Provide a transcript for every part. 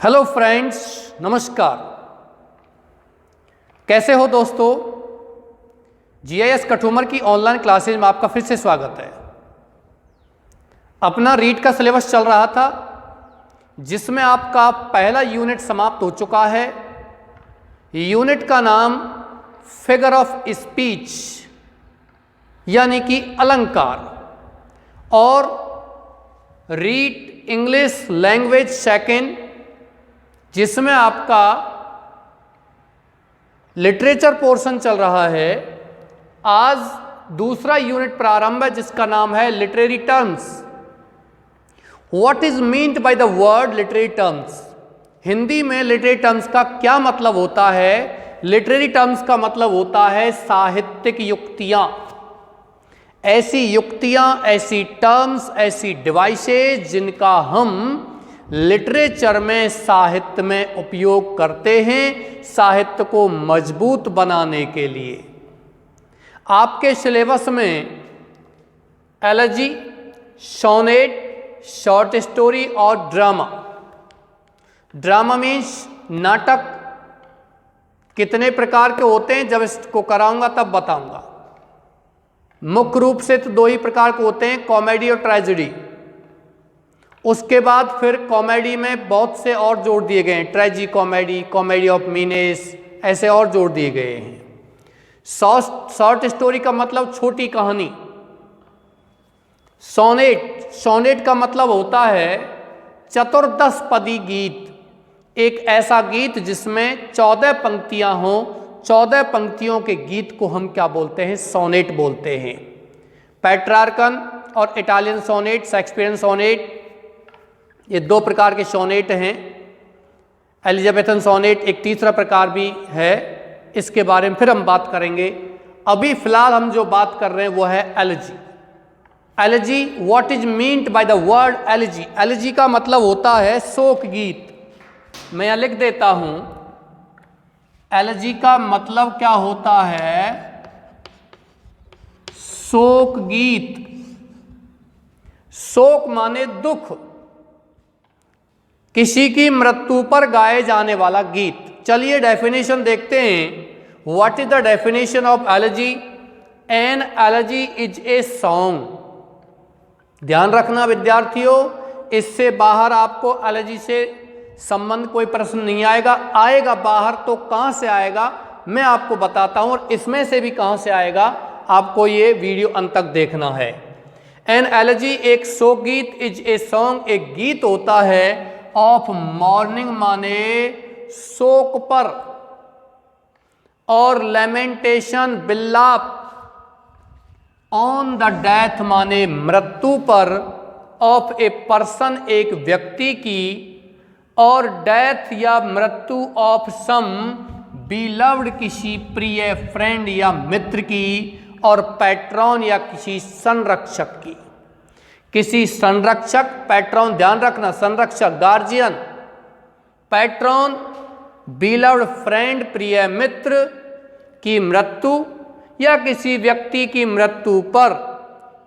Hello friends, नमस्कार। कैसे हो दोस्तों? जीआईएस कठुमर की ऑनलाइन क्लासेज में आपका फिर से स्वागत है। अपना रीड का सिलेबस चल रहा था जिसमें आपका पहला यूनिट समाप्त हो चुका है। यूनिट का नाम फिगर ऑफ स्पीच यानी कि अलंकार और रीड इंग्लिश लैंग्वेज सेकेंड, जिसमें आपका लिटरेचर पोर्शन चल रहा है। आज दूसरा यूनिट प्रारंभ है जिसका नाम है literary terms. What is meant by the word literary terms? Hindi में लिटरेरी टर्म्स का क्या मतलब होता है? लिटरेरी टर्म्स का मतलब होता है साहित्यिक युक्तियां, ऐसी युक्तियां, ऐसी टर्म्स, ऐसी डिवाइसेज जिनका हम लिटरेचर में, साहित्य में उपयोग करते हैं साहित्य को मजबूत बनाने के लिए। आपके सिलेबस में एलजी, सोनेट, शॉर्ट स्टोरी और ड्रामा। ड्रामा मीन्स नाटक कितने प्रकार के होते हैं जब इसको कराऊंगा तब बताऊंगा। मुख्य रूप से तो दो ही प्रकार के होते हैं, कॉमेडी और ट्रेजेडी। उसके बाद फिर कॉमेडी में बहुत से और जोड़ दिए गए हैं, ट्रेजी कॉमेडी, कॉमेडी ऑफ मीनेस, ऐसे और जोड़ दिए गए हैं। शॉर्ट स्टोरी का मतलब छोटी कहानी। सोनेट का मतलब होता है चतुर्दश पदी गीत, एक ऐसा गीत जिसमें 14 पंक्तियां हों। 14 पंक्तियों के गीत को हम क्या बोलते हैं? सोनेट बोलते हैं। पेट्रार्कन और इटालियन सोनेट, शेक्सपियरियन सोनेट, ये दो प्रकार के सोनेट हैं। एलिजाबेथन सोनेट एक तीसरा प्रकार भी है, इसके बारे में फिर हम बात करेंगे। अभी फिलहाल हम जो बात कर रहे हैं वो है LG. LG, what is meant by the word LG? LG का मतलब होता है शोक गीत। मैं यहां लिख देता हूं, एलजी का मतलब क्या होता है? शोक गीत। शोक माने दुख, किसी की मृत्यु पर गाए जाने वाला गीत। चलिए डेफिनेशन देखते हैं। What is the definition of LG? An LG is a song. ध्यान रखना विद्यार्थियों, इससे बाहर आपको एलजी से संबंध कोई प्रश्न नहीं आएगा। आएगा बाहर तो कहां से आएगा मैं आपको बताता हूं, और इसमें से भी कहां से आएगा आपको ये वीडियो अंत तक देखना है। एन एलजी एक शोक गीत, इज ए सॉन्ग एक गीत होता है, ऑफ मॉर्निंग माने शोक पर, और लेमेंटेशन बिल्लाप, ऑन द डेथ माने मृत्यु पर, ऑफ ए पर्सन एक व्यक्ति की, और डेथ या मृत्यु ऑफ सम बिलव्ड किसी प्रिय फ्रेंड या मित्र की, और पैट्रॉन या किसी संरक्षक की। किसी संरक्षक, पैट्रॉन ध्यान रखना, संरक्षक गार्जियन, पैट्रॉन बिलव्ड फ्रेंड प्रिय मित्र की मृत्यु, या किसी व्यक्ति की मृत्यु पर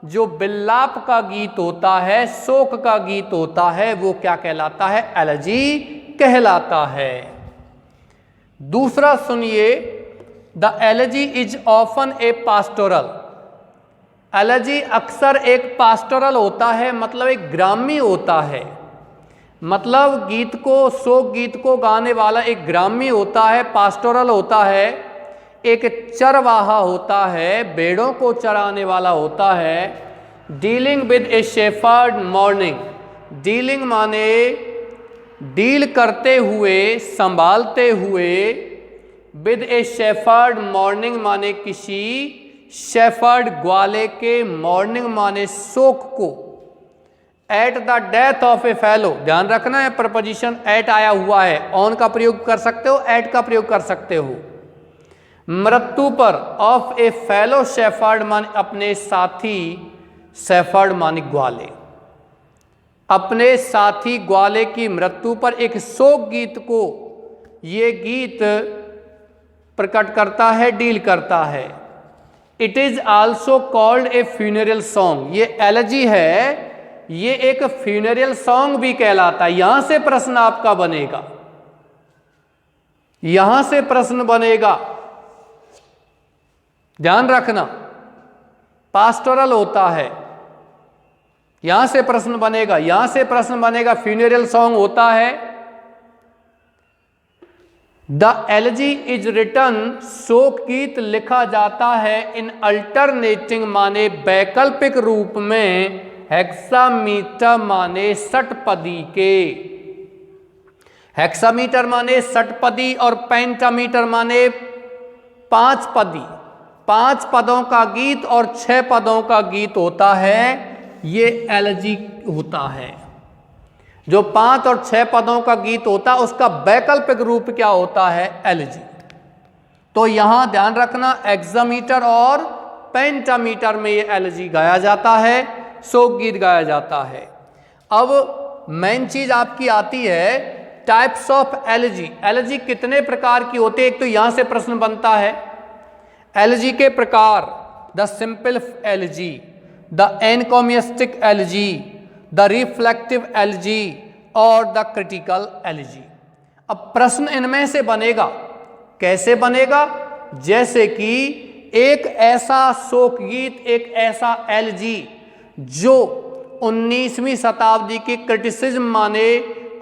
जो बिल्लाप का गीत होता है, शोक का गीत होता है, वो क्या कहलाता है? एलजी कहलाता है। दूसरा सुनिए, the LG is often A pastoral. LG अक्सर एक पास्टोरल होता है, मतलब एक ग्राम्य होता है। मतलब गीत को, शोक गीत को गाने वाला एक ग्राम्य होता है, पास्टोरल होता है। एक चरवाहा होता है, भेड़ों को चराने वाला होता है। Dealing with A shepherd morning. Dealing माने डील करते हुए, संभालते हुए। विद ए शेफर्ड मॉर्निंग माने किसी शेफर्ड ग्वाले के, मॉर्निंग माने शोक को। At the death of A fellow, ध्यान रखना है प्रपोजिशन एट आया हुआ है, ऑन का प्रयोग कर सकते हो, एट का प्रयोग कर सकते हो। मृत्यु पर, ऑफ ए फेलो शेफर्ड माने अपने साथी, शेफर्ड माने ग्वाले। अपने साथी ग्वाले की मृत्यु पर एक शोक गीत को ये गीत प्रकट करता है, डील करता है। It is also called a funeral song. ये एलजी है, ये एक फ्यूनरियल सॉन्ग भी कहलाता है। यहां से प्रश्न आपका बनेगा, यहां से प्रश्न बनेगा, ध्यान रखना। पास्टोरल होता है, यहां से प्रश्न बनेगा, यहां से प्रश्न बनेगा। फ्यूनरियल सॉन्ग होता है। द एलजी इज रिटन, शोक गीत लिखा जाता है इन अल्टरनेटिंग माने वैकल्पिक रूप में, हेक्सामीटर माने षटपदी के। हेक्सामीटर माने षटपदी और पेंटामीटर माने पांच पदी। 5 पदों का गीत और 6 पदों का गीत होता है, ये एलजी होता है। जो 5 और 6 पदों का गीत होता है उसका वैकल्पिक रूप क्या होता है? एलजी। तो यहां ध्यान रखना, हेक्सामीटर और पेंटामीटर में ये एलजी गाया जाता है, शोक गीत गाया जाता है। अब मेन चीज आपकी आती है टाइप्स ऑफ एलजी। एलजी कितने प्रकार की होते हैं? एक तो यहां से प्रश्न बनता है एलजी के प्रकार, the simple elegy, the encomiastic elegy, the reflective elegy और द क्रिटिकल एलजी। अब प्रश्न इनमें से बनेगा, कैसे बनेगा? जैसे कि एक ऐसा शोक गीत, एक ऐसा एलजी जो 19वीं शताब्दी की क्रिटिसिज्म माने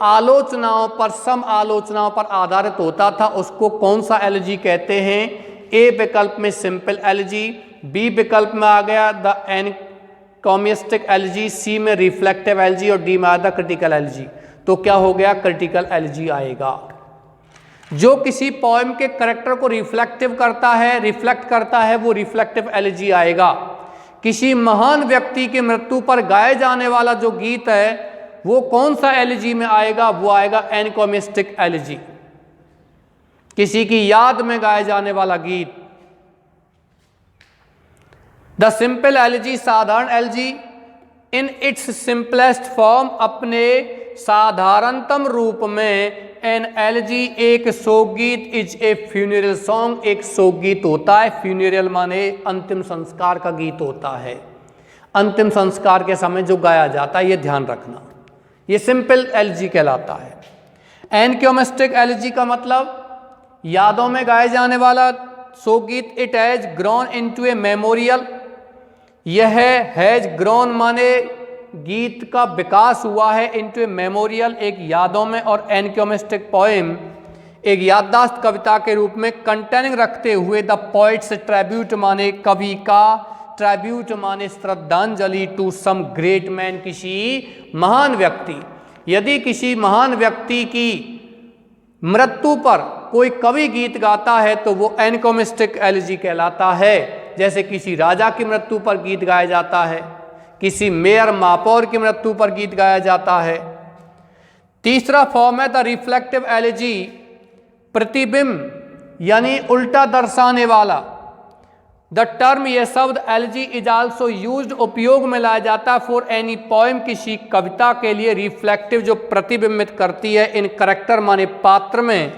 आलोचनाओं पर, सम आलोचनाओं पर आधारित होता था, उसको कौन सा एलजी कहते हैं? ए विकल्प में सिंपल एलजी, बी विकल्प में आ गया द एनकोमिस्टिक एलजी, सी में रिफ्लेक्टिव एलजी और डी में आ गया क्रिटिकल एलजी। तो क्या हो गया? क्रिटिकल एलजी आएगा। जो किसी पोएम के कैरेक्टर को रिफ्लेक्टिव करता है, रिफ्लेक्ट करता है, वो रिफ्लेक्टिव एलजी आएगा। किसी महान व्यक्ति की मृत्यु पर गाए जाने वाला जो गीत है वो कौन सा एलजी में आएगा? वो आएगा एनकोमिस्टिक एलजी। किसी की याद में गाए जाने वाला गीत। द सिंपल एलजी, साधारण LG, in its simplest form, अपने साधारणतम रूप में, एन एलजी एक शोक गीत, इज ए फ्यूनरल सॉन्ग, एक शोक गीत होता है। फ्यूनरल माने अंतिम संस्कार का गीत होता है, अंतिम संस्कार के समय जो गाया जाता है, ये ध्यान रखना, ये सिंपल एलजी कहलाता है। एनकोमिस्टिक एलजी का मतलब यादों में गाए जाने वाला शोक गीत। It has grown into A memorial, यह हैज ग्रोन माने गीत का विकास हुआ है, इनटू ए मेमोरियल एक यादों में, और एनकोमिस्टिक पोएम एक याददाश्त कविता के रूप में, कंटेनिंग रखते हुए द पोइट्स ट्रिब्यूट माने कवि का, ट्रिब्यूट माने श्रद्धांजलि, टू सम ग्रेट मैन किसी महान व्यक्ति। यदि किसी महान व्यक्ति की मृत्यु पर कोई कवि गीत गाता है तो वो एनकोमिस्टिक एलजी कहलाता है। जैसे किसी राजा की मृत्यु पर गीत गाया जाता है, किसी मेयर महापौर की मृत्यु पर गीत गाया जाता है। तीसरा फॉर्म है द रिफ्लेक्टिव एलजी, प्रतिबिंब यानी उल्टा दर्शाने वाला। द टर्म, यह शब्द एलजी इज आल्सो यूज्ड, उपयोग में लाया जाता है, फॉर एनी पोएम किसी कविता के लिए, रिफ्लेक्टिव जो प्रतिबिंबित करती है, इन करेक्टर माने पात्र में,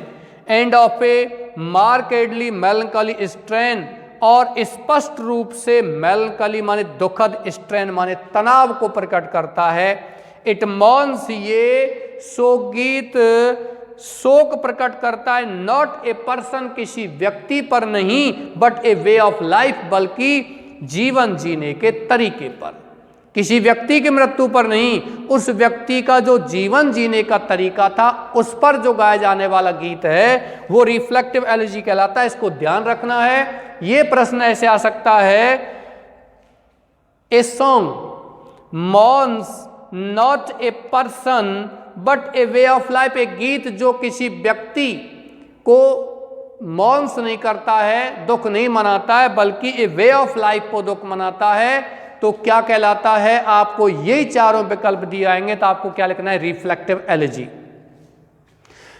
and of a markedly melancholy strain, और स्पष्ट रूप से मेलंकली माने दुखद, स्ट्रेन माने तनाव को प्रकट करता है। इट मॉन्स, ये शोक गीत शोक प्रकट करता है, नॉट ए पर्सन किसी व्यक्ति पर नहीं, but a way of life, बल्कि जीवन जीने के तरीके पर। किसी व्यक्ति की मृत्यु पर नहीं, उस व्यक्ति का जो जीवन जीने का तरीका था उस पर जो गाया जाने वाला गीत है वो रिफ्लेक्टिव एलजी कहलाता है। इसको ध्यान रखना है। ये प्रश्न ऐसे आ सकता है, a song mourns not a person but a way of life, एक गीत जो किसी व्यक्ति को मॉन्स नहीं करता है, दुख नहीं मनाता है, बल्कि ए वे ऑफ लाइफ को दुख मनाता है, तो क्या कहलाता है? आपको यही चारों विकल्प दिए आएंगे, तो आपको क्या लिखना है? Reflective elegy.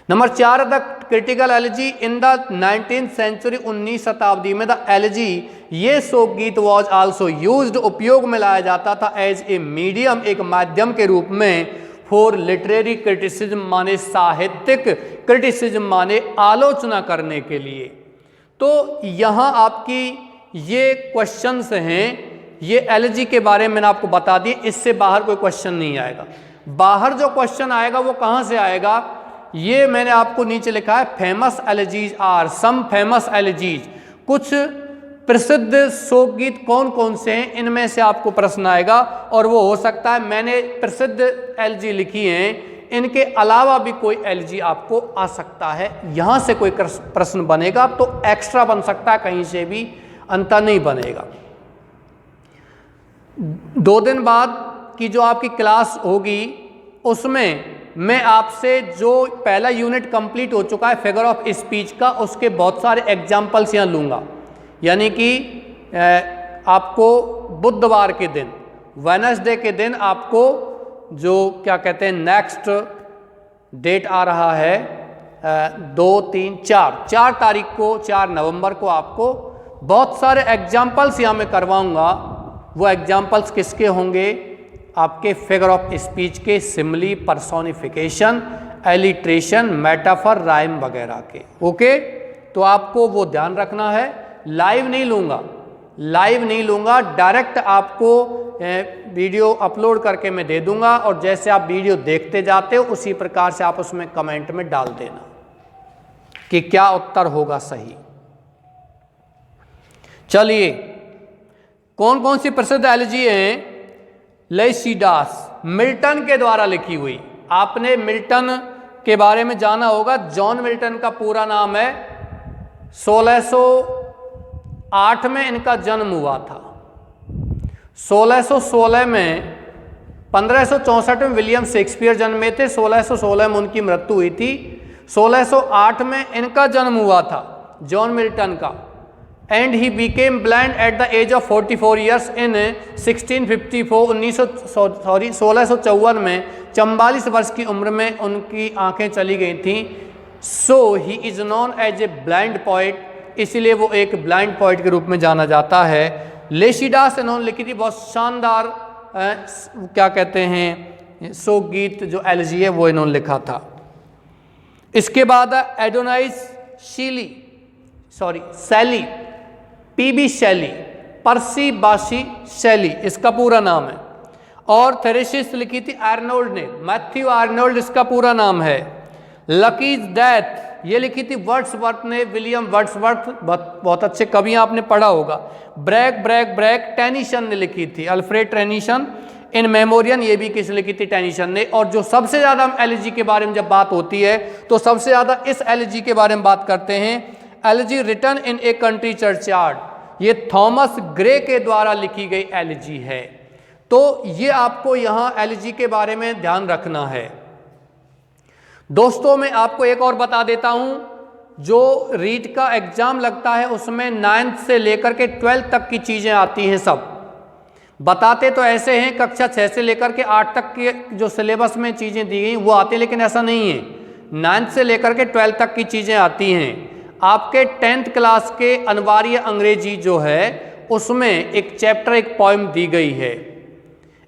Number 4, the critical elegy in the 19th century, 19वीं शताब्दी में द एलजी, ये शोक गीत वॉज आल्सो यूज्ड, उपयोग में लाया जाता था, एज ए मीडियम, एक माध्यम के रूप में, फॉर लिटरेरी क्रिटिसिज्म माने साहित्यिक, क्रिटिसिज्म माने आलोचना करने के लिए। तो यहाँ आपकी ये क्वेश्चंस हैं ये एलर्जी के बारे में मैंने आपको बता दिए, इससे बाहर कोई क्वेश्चन नहीं आएगा। बाहर जो क्वेश्चन आएगा वो कहाँ से आएगा, ये मैंने आपको नीचे लिखा है, famous elegies are, some famous elegies, कुछ प्रसिद्ध शोक गीत कौन कौन से हैं, इनमें से आपको प्रश्न आएगा। और वो हो सकता है मैंने प्रसिद्ध एलर्जी लिखी हैं, इनके अलावा भी कोई एलर्जी आपको आ सकता है, यहाँ से कोई प्रश्न बनेगा तो एक्स्ट्रा बन सकता है, कहीं से भी अंतर नहीं बनेगा। 2 दिन बाद की जो आपकी क्लास होगी उसमें मैं आपसे जो पहला यूनिट कंप्लीट हो चुका है फिगर ऑफ स्पीच का, उसके बहुत सारे एग्जाम्पल्स यहाँ लूँगा। यानी कि आपको बुधवार के दिन, वेडनेसडे के दिन आपको जो क्या कहते हैं नेक्स्ट डेट आ रहा है 2, 3, 4 तारीख को, 4 नवंबर को आपको बहुत सारे एग्जाम्पल्स यहाँ मैं करवाऊँगा। वो एग्जाम्पल्स किसके होंगे, आपके फिगर ऑफ स्पीच के, simile, personification, alliteration, metaphor, rhyme वगैरह के। ओके, तो आपको वो ध्यान रखना है। लाइव नहीं लूँगा, डायरेक्ट आपको वीडियो अपलोड करके मैं दे दूंगा, और जैसे आप वीडियो देखते जाते हो उसी प्रकार से आप उसमें कमेंट में डाल देना कि क्या उत्तर होगा सही। चलिए, कौन कौन सी प्रसिद्ध एलर्जी हैं। लेशिडास, मिल्टन के द्वारा लिखी हुई। आपने मिल्टन के बारे में जाना होगा, जॉन मिल्टन का पूरा नाम है। 1608 में इनका जन्म हुआ था। 1616 में, 1564 में विलियम शेक्सपियर जन्मे थे, 1616 में उनकी मृत्यु हुई थी। 1608 में इनका जन्म हुआ था, जॉन मिल्टन का। And he became blind at the age of 44 years in 1654 1654 में 44 वर्ष की उम्र में उनकी आंखें चली गई थीं। So he is known as a blind poet, इसलिए वो एक ब्लाइंड पोइट के रूप में जाना जाता है। लेशिडास इन्होंने लिखी थी, बहुत शानदार क्या कहते हैं शोक गीत, जो एलर्जी है वो इन्होंने लिखा था। इसके बाद एडोनाइस शैली, पीबी शैली, पर्सी बाशी शैली इसका पूरा नाम है। और थेरेसिस लिखी थी आर्नोल्ड ने, मैथ्यू आर्नोल्ड इसका पूरा नाम है। लकीज डेथ ये लिखी थी वर्ड्सवर्थ ने, विलियम वर्ड्सवर्थ, बहुत अच्छे कवि आपने पढ़ा होगा। ब्रैक टेनिसन ने लिखी थी, अल्फ्रेड टेनिसन। इन मेमोरियन ये भी किस लिखी थी, टेनिसन ने। और जो सबसे ज़्यादा हम एलर्जी के बारे में जब बात होती है तो सबसे ज़्यादा इस एलर्जी के बारे में बात करते हैं, elegy written in a country churchyard. ये थॉमस ग्रे के द्वारा लिखी गई एलर्जी है। तो ये आपको यहाँ एलर्जी के बारे में ध्यान रखना है। दोस्तों मैं आपको एक और बता देता हूँ, जो रीट का एग्जाम लगता है उसमें 9th से लेकर के 12th तक की चीज़ें आती हैं। सब बताते तो ऐसे हैं कक्षा 6 से लेकर के 8 तक के जो सिलेबस में चीज़ें दी गई वो आती, लेकिन ऐसा नहीं है। 9th से लेकर के 12th तक की चीज़ें आती हैं। आपके 10th क्लास के अनिवार्य अंग्रेजी जो है उसमें एक चैप्टर, एक पोएम दी गई है,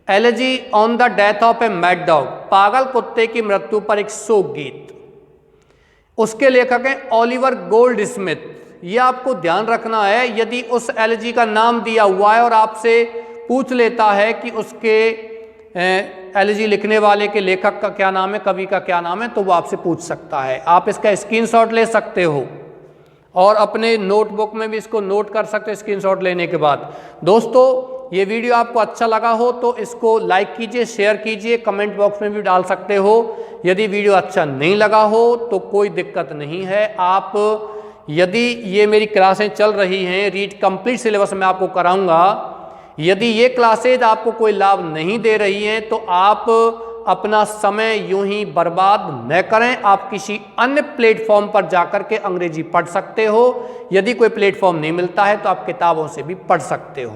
allergy on the death of a mad dog, पागल कुत्ते की मृत्यु पर एक शोक गीत। उसके लेखक हैं ओलिवर गोल्ड स्मिथ। ये आपको ध्यान रखना है, यदि उस एलर्जी का नाम दिया हुआ है और आपसे पूछ लेता है कि उसके एलर्जी लिखने वाले के लेखक का क्या नाम है, कवि का क्या नाम है, तो वो आपसे पूछ सकता है। आप इसका स्क्रीनशॉट ले सकते हो और अपने नोटबुक में भी इसको नोट कर सकते हो स्क्रीनशॉट लेने के बाद। दोस्तों ये वीडियो आपको अच्छा लगा हो तो इसको लाइक कीजिए, शेयर कीजिए, कमेंट बॉक्स में भी डाल सकते हो। यदि वीडियो अच्छा नहीं लगा हो तो कोई दिक्कत नहीं है। आप यदि ये मेरी क्लासें चल रही हैं, रीड कंप्लीट सिलेबस में आपको कराऊंगा, यदि ये क्लासेज आपको कोई लाभ नहीं दे रही हैं तो आप अपना समय यूं ही बर्बाद न करें। आप किसी अन्य प्लेटफॉर्म पर जाकर के अंग्रेजी पढ़ सकते हो। यदि कोई प्लेटफॉर्म नहीं मिलता है तो आप किताबों से भी पढ़ सकते हो।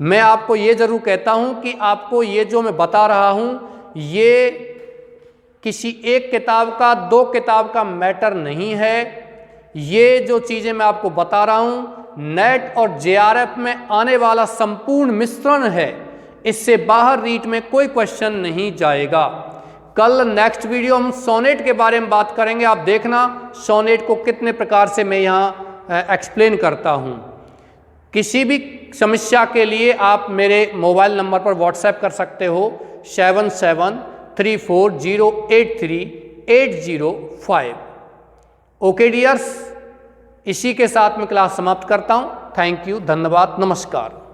मैं आपको ये ज़रूर कहता हूं कि आपको ये जो मैं बता रहा हूं ये किसी एक किताब का, 2 किताब का मैटर नहीं है। ये जो चीज़ें मैं आपको बता रहा हूं नेट और जेआरएफ में आने वाला संपूर्ण मिश्रण है। इससे बाहर रीट में कोई क्वेश्चन नहीं जाएगा। कल नेक्स्ट वीडियो हम सोनेट के बारे में बात करेंगे। आप देखना सोनेट को कितने प्रकार से मैं यहाँ एक्सप्लेन करता हूँ, किसी भी समस्या के लिए आप मेरे मोबाइल नंबर पर व्हाट्सएप कर सकते हो 7734083805। ओके डियर्स, इसी के साथ मैं क्लास समाप्त करता हूँ। थैंक यू, धन्यवाद, नमस्कार।